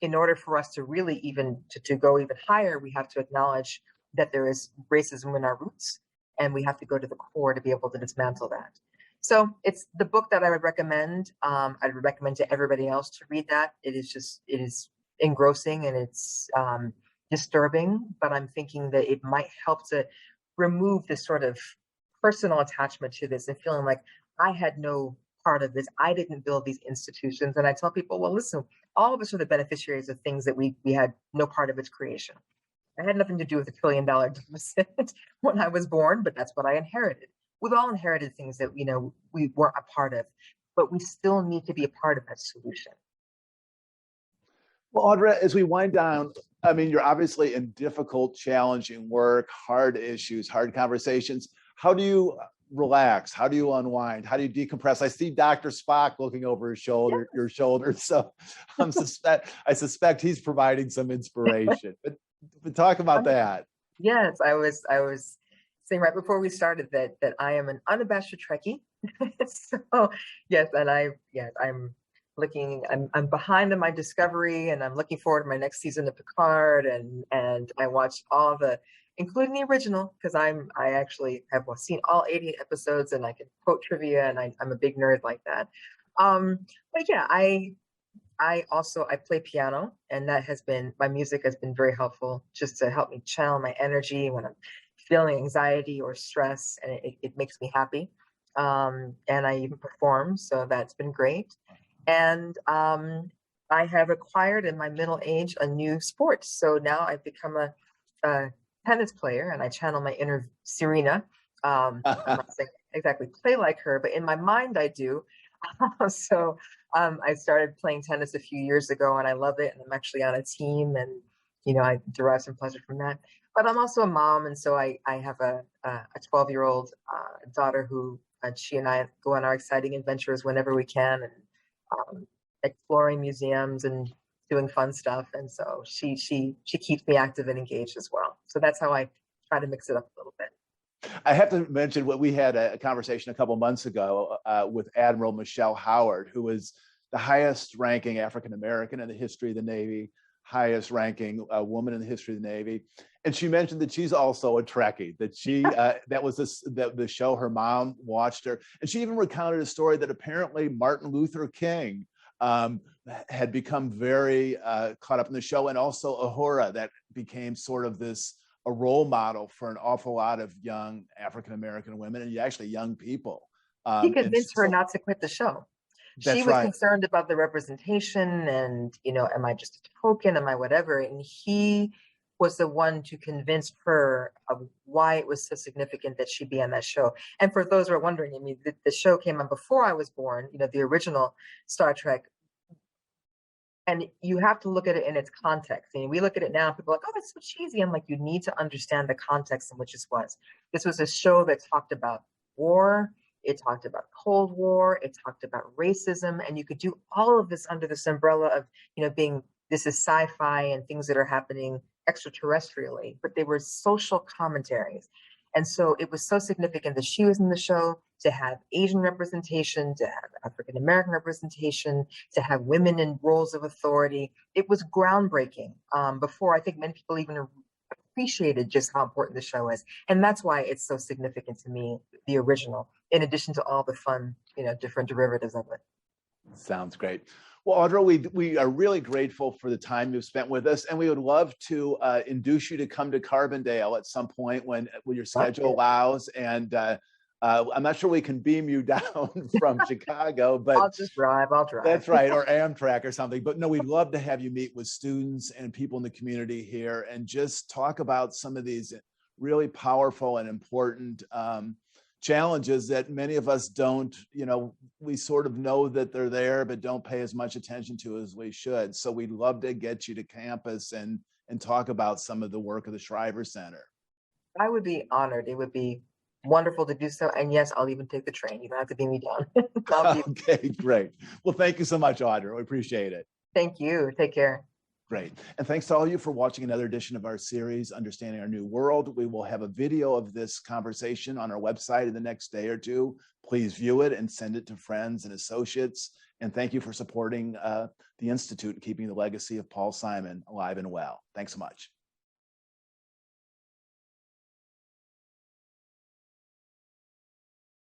in order for us to really even to go even higher, we have to acknowledge that there is racism in our roots, and we have to go to the core to be able to dismantle that. So it's the book that I would recommend. I would recommend to everybody else to read that. It is engrossing and it's disturbing, but I'm thinking that it might help to remove this sort of personal attachment to this and feeling like I had no part of this. I didn't build these institutions. And I tell people, well, listen, all of us are the beneficiaries of things that we had no part of its creation. I had nothing to do with $1 trillion deficit when I was born, but that's what I inherited. We've all inherited things that, we weren't a part of, but we still need to be a part of that solution. Well, Audra, as we wind down, I mean, you're obviously in difficult, challenging work, hard issues, hard conversations. How do you relax? How do you unwind? How do you decompress? I see Dr. Spock looking over his shoulder, your shoulder. So I suspect he's providing some inspiration. But talk about that. Yes, I was saying right before we started that I am an unabashed Trekkie. So yes, and I'm behind in my discovery, and I'm looking forward to my next season of Picard, and I watched all including the original, because I actually have seen all 80 episodes, and I can quote trivia, and I'm a big nerd like that. But yeah, I play piano, and my music has been very helpful just to help me channel my energy when I'm feeling anxiety or stress, and it makes me happy. And I even perform, so that's been great. And I have acquired in my middle age a new sport. So now I've become a tennis player, and I channel my inner Serena. I'm not saying exactly play like her, but in my mind I do. So I started playing tennis a few years ago, and I love it. And I'm actually on a team, and I derive some pleasure from that. But I'm also a mom, and so I have a 12-year-old daughter who she and I go on our exciting adventures whenever we can, and exploring museums and doing fun stuff. And so she keeps me active and engaged as well. So that's how I try to mix it up a little bit. I have to mention what we had a conversation a couple months ago with Admiral Michelle Howard, who was the highest ranking African-American in the history of the Navy, highest ranking woman in the history of the Navy. And she mentioned that she's also a Trekkie, that she, that was the show her mom watched her. And she even recounted a story that apparently Martin Luther King had become very caught up in the show, and also Uhura, that became sort of a role model for an awful lot of young African-American women, and actually young people. He convinced her not to quit the show. She was concerned about the representation, and am I just a token? Am I whatever? And he was the one to convince her of why it was so significant that she be on that show. And for those who are wondering, I mean, the show came on before I was born, the original Star Trek. And you have to look at it in its context. And we look at it now, people are like, oh, that's so cheesy. I'm like, you need to understand the context in which this was. This was a show that talked about war. It talked about Cold War. It talked about racism. And you could do all of this under this umbrella of, being, this is sci-fi and things that are happening extraterrestrially, but they were social commentaries. And so it was so significant that she was in the show, to have Asian representation, to have African-American representation, to have women in roles of authority. It was groundbreaking. Before, I think many people even appreciated just how important the show is. And that's why it's so significant to me, the original, in addition to all the fun, different derivatives of it. Sounds great. Well, Audra, we are really grateful for the time you've spent with us, and we would love to induce you to come to Carbondale at some point when your schedule allows. And I'm not sure we can beam you down from Chicago, but I'll drive. That's right, or Amtrak or something. But no, we'd love to have you meet with students and people in the community here and just talk about some of these really powerful and important challenges that many of us don't, we sort of know that they're there, but don't pay as much attention to as we should. So we'd love to get you to campus and talk about some of the work of the Shriver Center. I would be honored. It would be wonderful to do so. And yes, I'll even take the train. You don't have to beam me down. Okay, great. Well, thank you so much, Audra. We appreciate it. Thank you. Take care. Great. And thanks to all of you for watching another edition of our series, Understanding Our New World. We will have a video of this conversation on our website in the next day or two. Please view it and send it to friends and associates. And thank you for supporting the Institute and keeping the legacy of Paul Simon alive and well. Thanks so much.